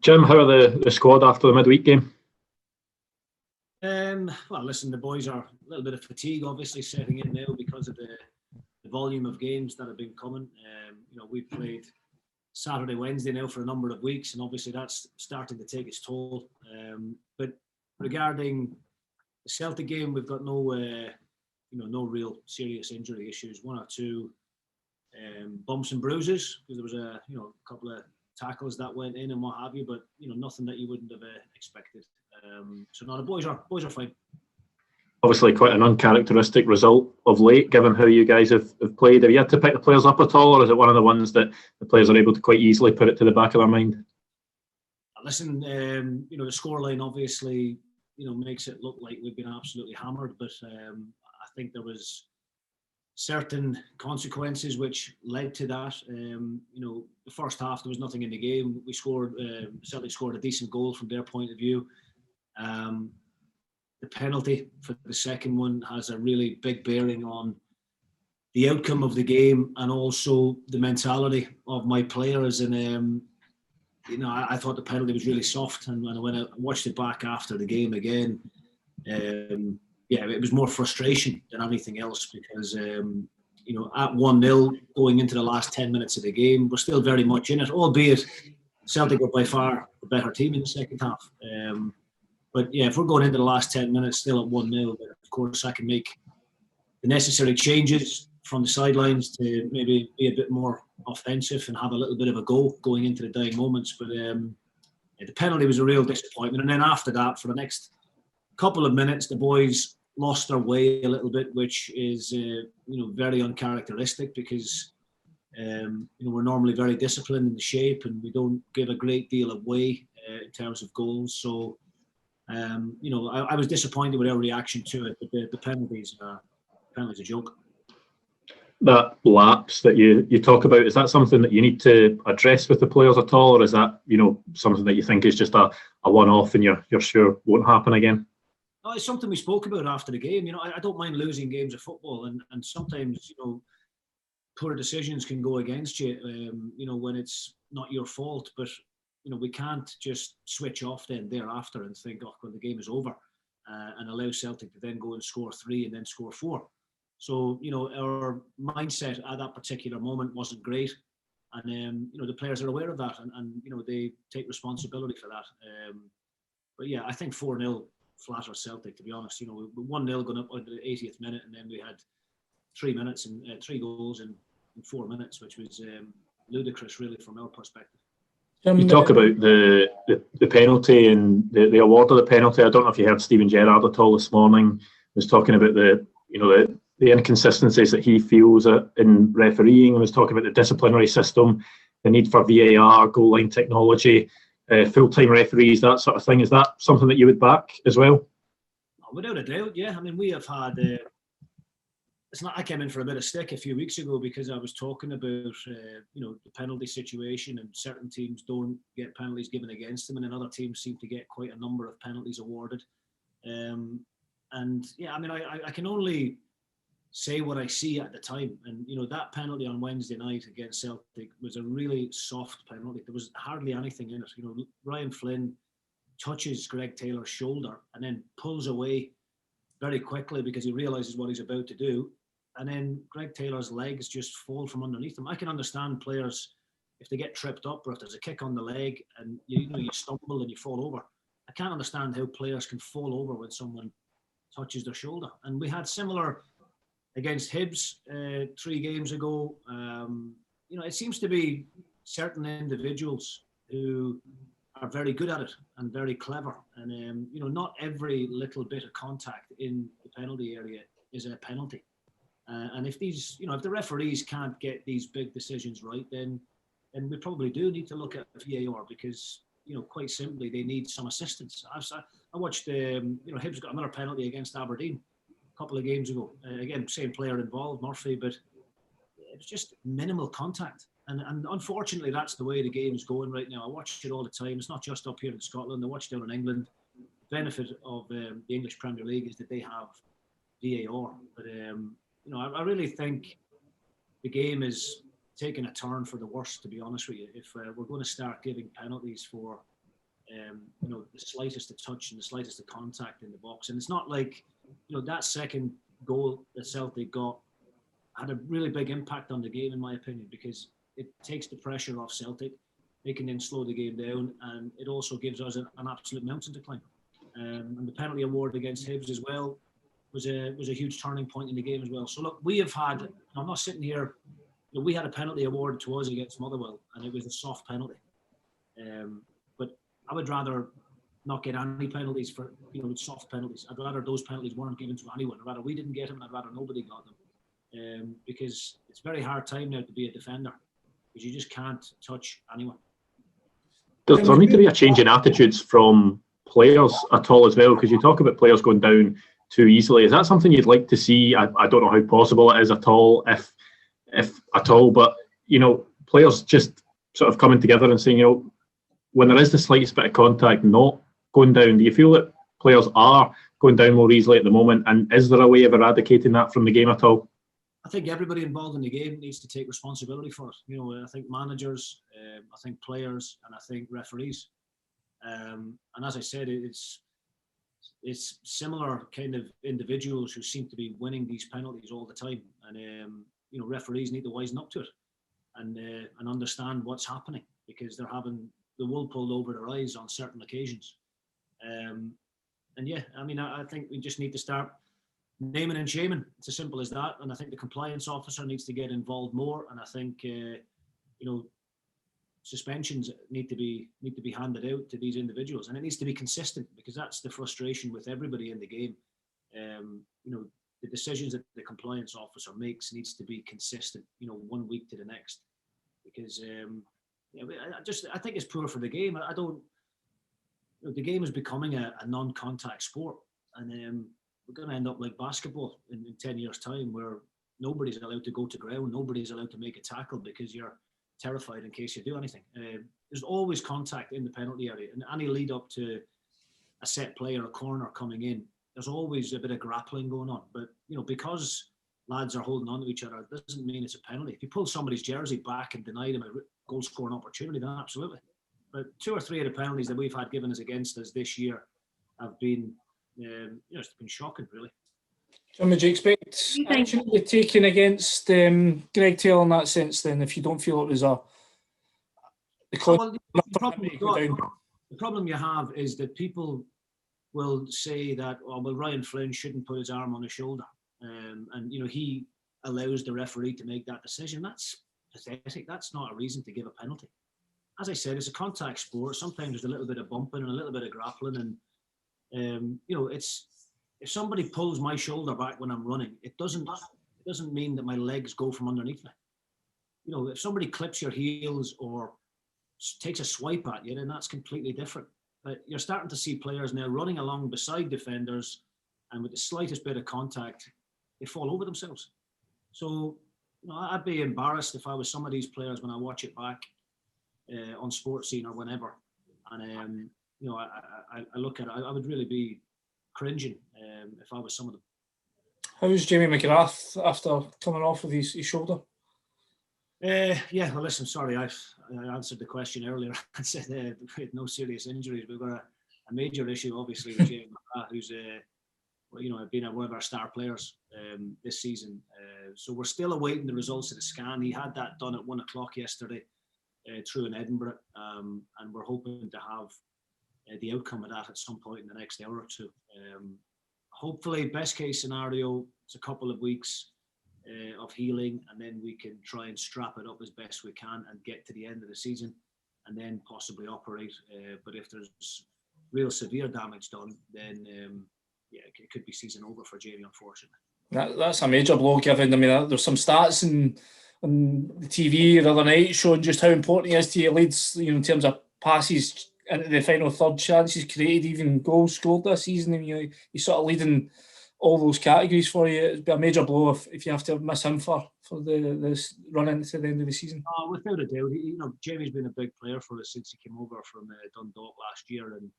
Jim, how are the squad after the midweek game? Well, listen, the boys are a little bit of fatigue, obviously, setting in now because of the volume of games that have been coming. We've played Saturday, Wednesday now for a number of weeks, and obviously that's starting to take its toll. But regarding the Celtic game, we've got no real serious injury issues. One or two bumps and bruises because there was a couple of tackles that went in and what have you, but nothing that you wouldn't have expected. So no, the boys are fine. Obviously, quite an uncharacteristic result of late, given how you guys have played. Have you had to pick the players up at all, or is it one of the ones that the players are able to quite easily put it to the back of their mind? Listen, the scoreline obviously makes it look like we've been absolutely hammered, but I think there was certain consequences which led to that. The first half there was nothing in the game. We scored. Celtic scored a decent goal from their point of view. The penalty for the second one has a really big bearing on the outcome of the game and also the mentality of my players. And I thought the penalty was really soft. And when I watched it back after the game again, it was more frustration than anything else because at 1-0 going into the last 10 minutes of the game, we're still very much in it, albeit Celtic were by far the better team in the second half. But yeah, if we're going into the last 10 minutes still at 1-0, of course I can make the necessary changes from the sidelines to maybe be a bit more offensive and have a little bit of a go going into the dying moments. But the penalty was a real disappointment. And then after that, for the next couple of minutes, the boys lost their way a little bit, which is very uncharacteristic because we're normally very disciplined in the shape and we don't give a great deal away in terms of goals. So I was disappointed with our reaction to it, but the penalties are a joke. That lapse that you talk about, is that something that you need to address with the players at all, or is that something that you think is just a one-off and you're sure won't happen again? No, it's something we spoke about after the game. I don't mind losing games of football, and sometimes poor decisions can go against you. When it's not your fault, but we can't just switch off then thereafter and think, oh, well, the game is over, and allow Celtic to then go and score 3 and then score 4. So, our mindset at that particular moment wasn't great. And, the players are aware of that and they take responsibility for that. But yeah, I think 4-0 flatters Celtic, to be honest. 1-0 going up into the 80th minute, and then we had 3 minutes and 3 goals in 4 minutes, which was ludicrous, really, from our perspective. You talk about the penalty and the award of the penalty. I don't know if you heard Stephen Gerrard at all this morning. He was talking about the inconsistencies that he feels in refereeing. He was talking about the disciplinary system, the need for VAR, goal line technology, full-time referees, that sort of thing. Is that something that you would back as well? Without a doubt, yeah. I mean, we have had. I came in for a bit of stick a few weeks ago because I was talking about the penalty situation, and certain teams don't get penalties given against them, and then other teams seem to get quite a number of penalties awarded. And yeah, I mean, I can only say what I see at the time, and that penalty on Wednesday night against Celtic was a really soft penalty. There was hardly anything in it. Ryan Flynn touches Greg Taylor's shoulder and then pulls away very quickly because he realizes what he's about to do. And then Greg Taylor's legs just fall from underneath him. I can understand players if they get tripped up or if there's a kick on the leg and you stumble and you fall over. I can't understand how players can fall over when someone touches their shoulder. And we had similar against Hibs 3 games ago. It seems to be certain individuals who are very good at it and very clever. And not every little bit of contact in the penalty area is a penalty. And if if the referees can't get these big decisions right, then we probably do need to look at VAR because, quite simply, they need some assistance. I watched, Hibs got another penalty against Aberdeen a couple of games ago. Again, same player involved, Murphy, but it was just minimal contact. And unfortunately, that's the way the game's going right now. I watch it all the time. It's not just up here in Scotland. I watch down in England. The benefit of the English Premier League is that they have VAR. But I really think the game is taking a turn for the worse, to be honest with you. If we're going to start giving penalties for the slightest of touch and the slightest of contact in the box. And it's not like, that second goal that Celtic got had a really big impact on the game, in my opinion, because it takes the pressure off Celtic. They can then slow the game down, and it also gives us an absolute mountain to climb. And the penalty award against Hibs as well was a huge turning point in the game as well. So look, we have had, I'm not sitting here, we had a penalty award to us against Motherwell, and it was a soft penalty. But I would rather not get any penalties for, soft penalties. I'd rather those penalties weren't given to anyone. I'd rather we didn't get them, and I'd rather nobody got them. Because it's a very hard time now to be a defender, because you just can't touch anyone. Does there need to be a change in attitudes from players at all as well? Because you talk about players going down too easily. Is that something you'd like to see? I don't know how possible it is at all, if at all, but players just sort of coming together and saying, when there is the slightest bit of contact, not going down. Do you feel that players are going down more easily at the moment? And is there a way of eradicating that from the game at all? I think everybody involved in the game needs to take responsibility for it. I think managers, I think players, and I think referees. And as I said, it's similar kind of individuals who seem to be winning these penalties all the time. And referees need to wisen up to it and understand what's happening, because they're having the wool pulled over their eyes on certain occasions. I think we just need to start naming and shaming. It's as simple as that. And I think the compliance officer needs to get involved more. And I think suspensions need to be handed out to these individuals, and it needs to be consistent, because that's the frustration with everybody in the game. The decisions that the compliance officer makes needs to be consistent. 1 week to the next, because I think it's poor for the game. The game is becoming a non-contact sport, and we're going to end up like basketball in 10 years' time, where nobody's allowed to go to ground, nobody's allowed to make a tackle because you're terrified in case you do anything. There's always contact in the penalty area, and any lead up to a set play or a corner coming in, there's always a bit of grappling going on. But because lads are holding on to each other, it doesn't mean it's a penalty. If you pull somebody's jersey back and deny them a goal scoring opportunity, then absolutely. But 2 or 3 of the penalties that we've had given us against us this year have been, it's been shocking, really. John, would you expect action to be taken against Greg Taylor in that sense then, if you don't feel it was the problem you have is that people will say that, Ryan Flynn shouldn't put his arm on his shoulder, and he allows the referee to make that decision. That's pathetic. That's not a reason to give a penalty. As I said, it's a contact sport. Sometimes there's a little bit of bumping and a little bit of grappling, and it's, if somebody pulls my shoulder back when I'm running, it doesn't mean that my legs go from underneath me. If somebody clips your heels or takes a swipe at you, then that's completely different. But you're starting to see players now running along beside defenders, and with the slightest bit of contact, they fall over themselves. So I'd be embarrassed if I was some of these players when I watch it back on Sports Scene or whenever, and I look at it, I would really be cringing if I was some of them. How's Jamie McGrath after coming off with his shoulder? Well, listen, sorry, I answered the question earlier. I said we had no serious injuries. We've got a major issue, obviously, with Jamie McGrath, who's been one of our star players this season. So we're still awaiting the results of the scan. He had that done at 1 o'clock yesterday through in Edinburgh, and we're hoping to have the outcome of that at some point in the next hour or two. Hopefully, best case scenario, it's a couple of weeks of healing, and then we can try and strap it up as best we can and get to the end of the season, and then possibly operate. But if there's real severe damage done, then it could be season over for Jamie, unfortunately. That's a major blow, given, there's some stats on the TV the other night showing just how important he is to your Leeds, in terms of passes into the final third, chances created, even goals scored this season, and he's sort of leading all those categories for you. It'd be a major blow if you have to miss him for this run into the end of the season. Without a doubt, Jamie's been a big player for us since he came over from Dundalk last year, and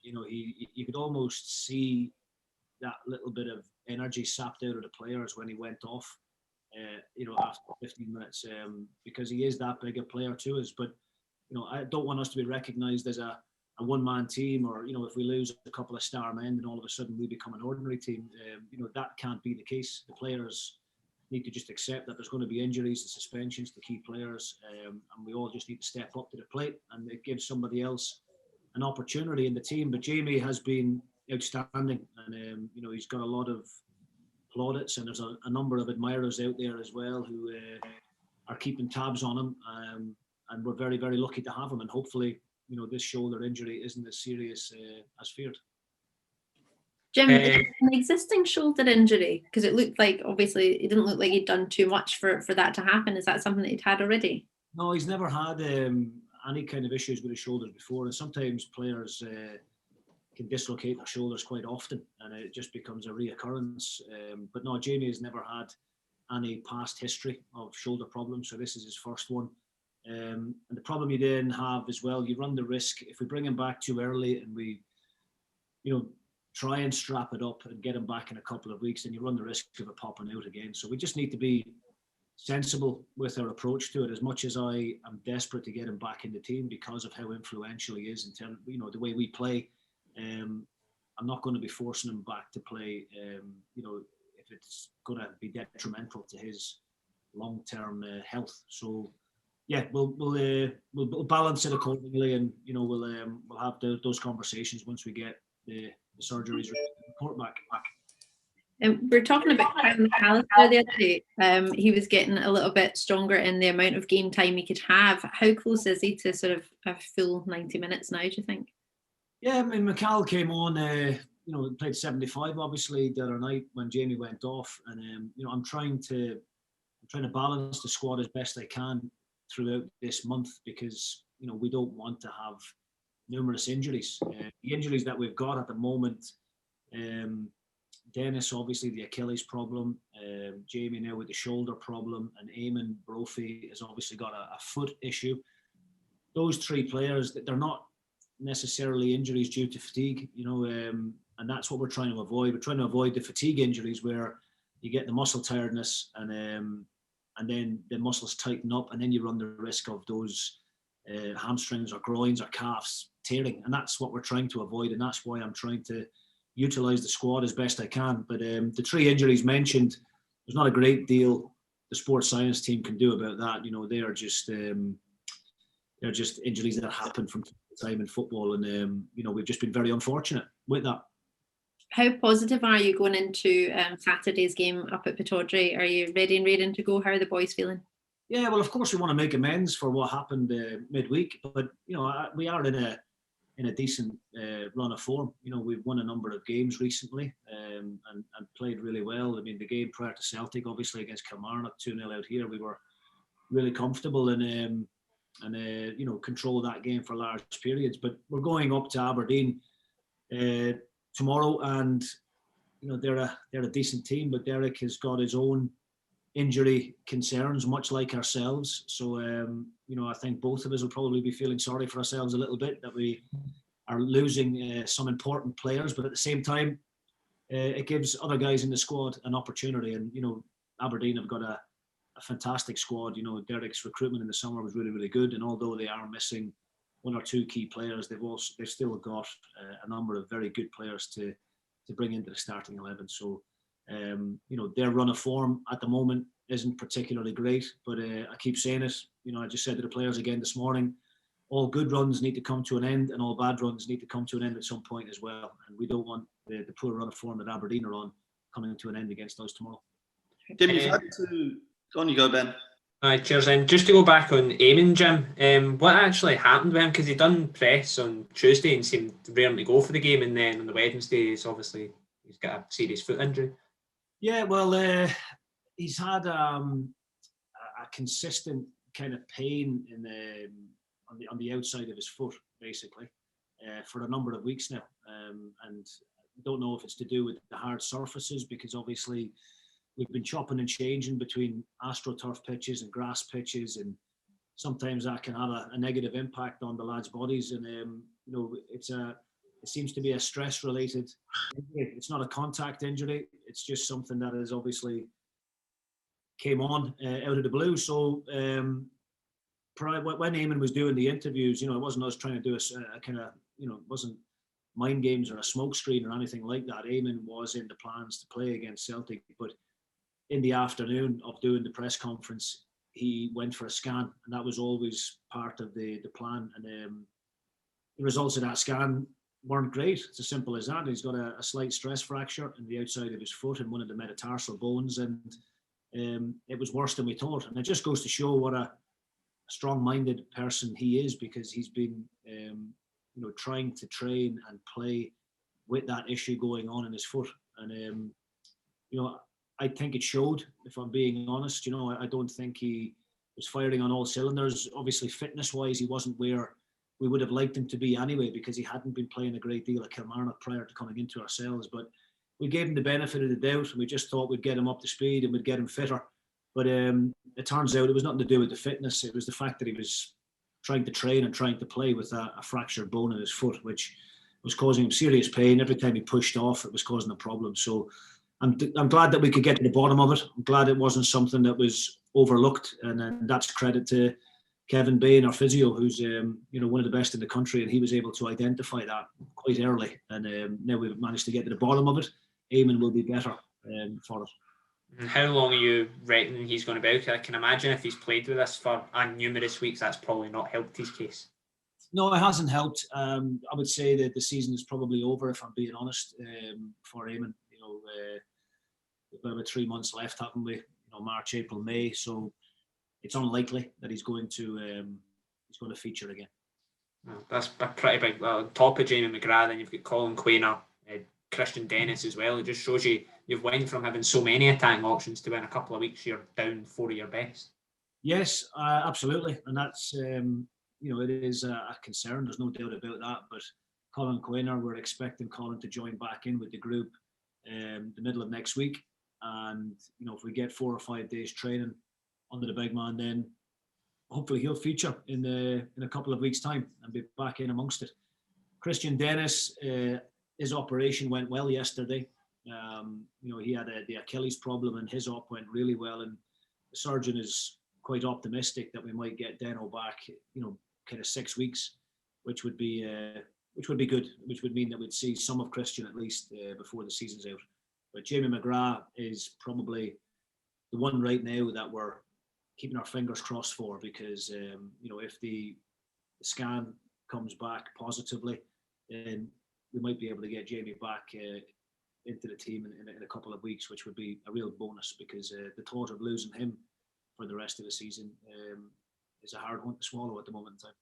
you could almost see that little bit of energy sapped out of the players when he went off, after 15 minutes, because he is that big a player to us. But I don't want us to be recognised as a one-man team, or if we lose a couple of star men, then all of a sudden we become an ordinary team. That can't be the case. The players need to just accept that there's going to be injuries and suspensions to key players, and we all just need to step up to the plate, and it gives somebody else an opportunity in the team. But Jamie has been outstanding, and he's got a lot of plaudits, and there's a number of admirers out there as well who are keeping tabs on him, and we're very, very lucky to have him. And hopefully, this shoulder injury isn't as serious as feared. Jim, is it an existing shoulder injury? Because it looked like, obviously, it didn't look like he'd done too much for that to happen. Is that something that he'd had already? No, he's never had any kind of issues with his shoulders before, and sometimes players can dislocate their shoulders quite often, and it just becomes a reoccurrence. But no, Jamie has never had any past history of shoulder problems, so this is his first one. And the problem you then have as well, you run the risk if we bring him back too early and we, try and strap it up and get him back in a couple of weeks, then you run the risk of it popping out again. So we just need to be sensible with our approach to it. As much as I am desperate to get him back in the team because of how influential he is in terms, the way we play, I'm not going to be forcing him back to play, if it's going to be detrimental to his long-term health. So yeah, we'll balance it accordingly, and we'll have those conversations once we get the surgeries report back. We're talking about Kyle McAllister the other day. He was getting a little bit stronger in the amount of game time he could have. How close is he to sort of a full 90 minutes now, do you think? Yeah, I mean, McCall came on, played 75 obviously the other night when Jamie went off, and I'm trying to balance the squad as best I can throughout this month, because we don't want to have numerous injuries. The injuries that we've got at the moment, Dennis obviously the Achilles problem, Jamie now with the shoulder problem, and Eamon Brophy has obviously got a foot issue. Those three players, they're not necessarily injuries due to fatigue, and that's what we're trying to avoid. We're trying to avoid the fatigue injuries where you get the muscle tiredness and then the muscles tighten up, and then you run the risk of those hamstrings or groins or calves tearing, and that's what we're trying to avoid, and that's why I'm trying to utilise the squad as best I can. But the three injuries mentioned, there's not a great deal the sports science team can do about that. They are just they're just injuries that happen from time in football, and we've just been very unfortunate with that. How positive are you going into Saturday's game up at Pittodrie? Are you ready and raring to go? How are the boys feeling? Yeah, well, of course we want to make amends for what happened midweek, but we are in a decent run of form. We've won a number of games recently, and played really well. I mean, the game prior to Celtic, obviously against Kilmarnock, 2-0 out here, we were really comfortable and control that game for large periods. But we're going up to Aberdeen tomorrow, and they're a decent team, but Derek has got his own injury concerns, much like ourselves. So I think both of us will probably be feeling sorry for ourselves a little bit that we are losing some important players, but at the same time it gives other guys in the squad an opportunity. And Aberdeen have got a fantastic squad. Derek's recruitment in the summer was really, really good, and although they are missing one or two key players, they've still got a number of very good players to bring into the starting 11. So their run of form at the moment isn't particularly great, but I keep saying it. I just said to the players again this morning, all good runs need to come to an end, and all bad runs need to come to an end at some point as well. And we don't want the poor run of form that Aberdeen are on coming to an end against us tomorrow. Jim, you've had to... Go on, you go, Ben. Right, cheers. And just to go back on Eamon, Jim, what actually happened with him? Because he done press on Tuesday and seemed raring to go for the game, and then on the Wednesday, he's got a serious foot injury. Yeah, well, he's had a consistent kind of pain on the outside of his foot, basically, for a number of weeks now, and don't know if it's to do with the hard surfaces, because obviously we've been chopping and changing between AstroTurf pitches and grass pitches, and sometimes that can have a negative impact on the lads' bodies. And it seems to be a stress-related injury. It's not a contact injury. It's just something that has obviously came on out of the blue. So when Eamon was doing the interviews, it wasn't us trying to do a kind of, it wasn't mind games or a smoke screen or anything like that. Eamon was in the plans to play against Celtic, but in the afternoon of doing the press conference, he went for a scan, and that was always part of the plan. And the results of that scan weren't great. It's as simple as that. He's got a slight stress fracture in the outside of his foot and one of the metatarsal bones, and it was worse than we thought. And it just goes to show what a strong-minded person he is, because he's been trying to train and play with that issue going on in his foot. And I think it showed, if I'm being honest. I don't think he was firing on all cylinders. Obviously, fitness-wise, he wasn't where we would have liked him to be anyway, because he hadn't been playing a great deal of Kilmarnock prior to coming into ourselves. But we gave him the benefit of the doubt, and we just thought we'd get him up to speed and we'd get him fitter. But it turns out it was nothing to do with the fitness. It was the fact that he was trying to train and trying to play with a fractured bone in his foot, which was causing him serious pain. Every time he pushed off, it was causing a problem. So I'm glad that we could get to the bottom of it. I'm glad it wasn't something that was overlooked, and that's credit to Kevin Bain, our physio, who's one of the best in the country, and he was able to identify that quite early. And now we've managed to get to the bottom of it. Eamon will be better for it. How long are you reckoning he's going to be out? I can imagine if he's played with us for numerous weeks, that's probably not helped his case. No, it hasn't helped. I would say that the season is probably over, if I'm being honest, for Eamon. We've got about 3 months left, haven't we? March, April, May. So it's unlikely that he's going to feature again. That's a pretty big. Well, on top of Jamie McGrath, then you've got Colin Quainer, Christian Dennis as well. It just shows you've went from having so many attacking options to in a couple of weeks you're down 4 of your best. Yes, absolutely, and that's it is a concern. There's no doubt about that. But Colin Quainer, we're expecting Colin to join back in with the group the middle of next week, and if we get 4 or 5 days training under the big man, then hopefully he'll feature in a couple of weeks' time and be back in amongst it. Christian Dennis, his operation went well yesterday. He had the Achilles problem, and his op went really well. And the surgeon is quite optimistic that we might get Deno back, kind of 6 weeks, which would be good. Which would mean that we'd see some of Christian at least before the season's out. But Jamie McGrath is probably the one right now that we're keeping our fingers crossed for, because if the scan comes back positively, then we might be able to get Jamie back into the team in a couple of weeks, which would be a real bonus, because the thought of losing him for the rest of the season is a hard one to swallow at the moment in time.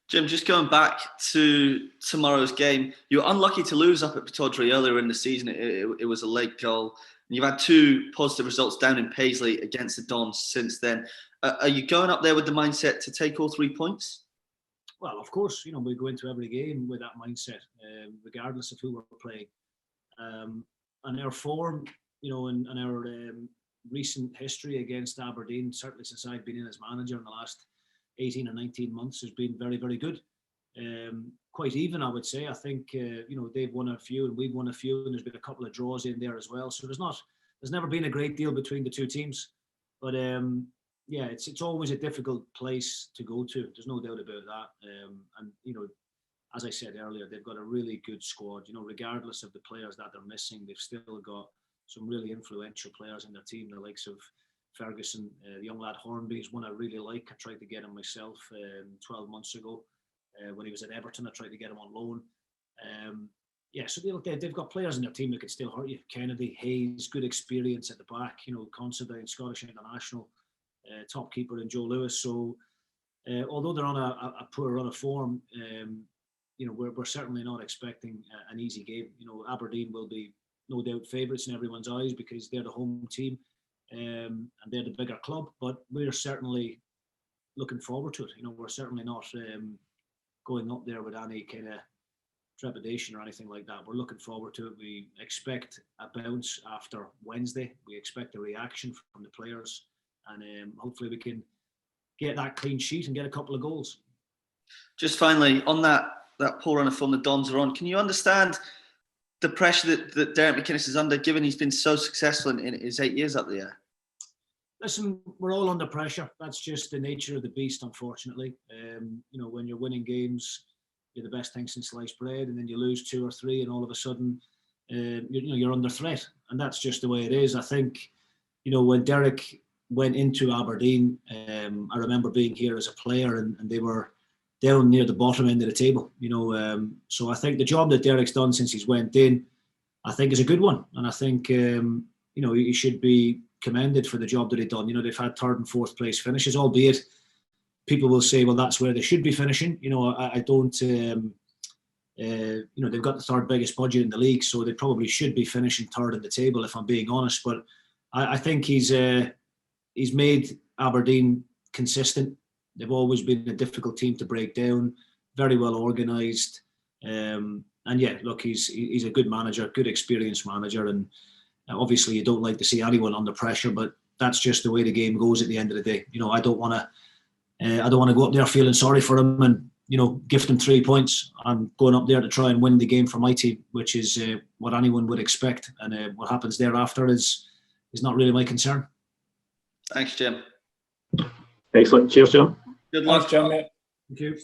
Jim, just going back to tomorrow's game, you were unlucky to lose up at Pittodrie earlier in the season. It was a late goal. And you've had 2 positive results down in Paisley against the Dons since then. Are you going up there with the mindset to take all 3 points? Well, of course, we go into every game with that mindset, regardless of who we're playing. And our form, and our recent history against Aberdeen, certainly since I've been in as manager in the last 18 or 19 months, has been very, very good. Quite even, I would say. I think they've won a few and we've won a few, and there's been a couple of draws in there as well. So there's never been a great deal between the 2 teams. But it's always a difficult place to go to. There's no doubt about that. And as I said earlier, they've got a really good squad. Regardless of the players that they're missing, they've still got some really influential players in their team, the likes of Ferguson, the young lad Hornby is one I really like. I tried to get him myself 12 months ago when he was at Everton. I tried to get him on loan. So they've got players in their team that can still hurt you. Kennedy, Hayes, good experience at the back. Considine, Scottish international, top keeper in Joe Lewis. So although they're on a poor run of form, we're certainly not expecting an easy game. Aberdeen will be no doubt favourites in everyone's eyes because they're the home team. And they're the bigger club, but we're certainly looking forward to it. We're certainly not going up there with any kind of trepidation or anything like that. We're looking forward to it. We expect a bounce after Wednesday. We expect a reaction from the players, and hopefully we can get that clean sheet and get a couple of goals. Just finally, on that poor run of form the Dons are on, can you understand the pressure that Derek McInnes is under, given he's been so successful in his 8 years up there? Listen, we're all under pressure. That's just the nature of the beast, unfortunately. When you're winning games, you're the best thing since sliced bread, and then you lose 2 or 3, and all of a sudden, you're under threat, and that's just the way it is. I think, when Derek went into Aberdeen, I remember being here as a player, and they were down near the bottom end of the table. So I think the job that Derek's done since he's went in, I think is a good one, and I think he should be commended for the job that they've done. They've had 3rd and 4th place finishes, albeit people will say, well, that's where they should be finishing. I don't. They've got the 3rd biggest budget in the league, so they probably should be finishing 3rd in the table, if I'm being honest. But I think he's made Aberdeen consistent. They've always been a difficult team to break down, very well organised. And yeah, look, he's a good manager, good experienced manager, and obviously you don't like to see anyone under pressure, but that's just the way the game goes at the end of the day. I don't want to go up there feeling sorry for him and gift him 3 points. I'm going up there to try and win the game for my team, which is what anyone would expect, and what happens thereafter is not really my concern. Thanks, Jim. Excellent. Cheers, Jim. Good luck, Thanks, Jim. Thank you.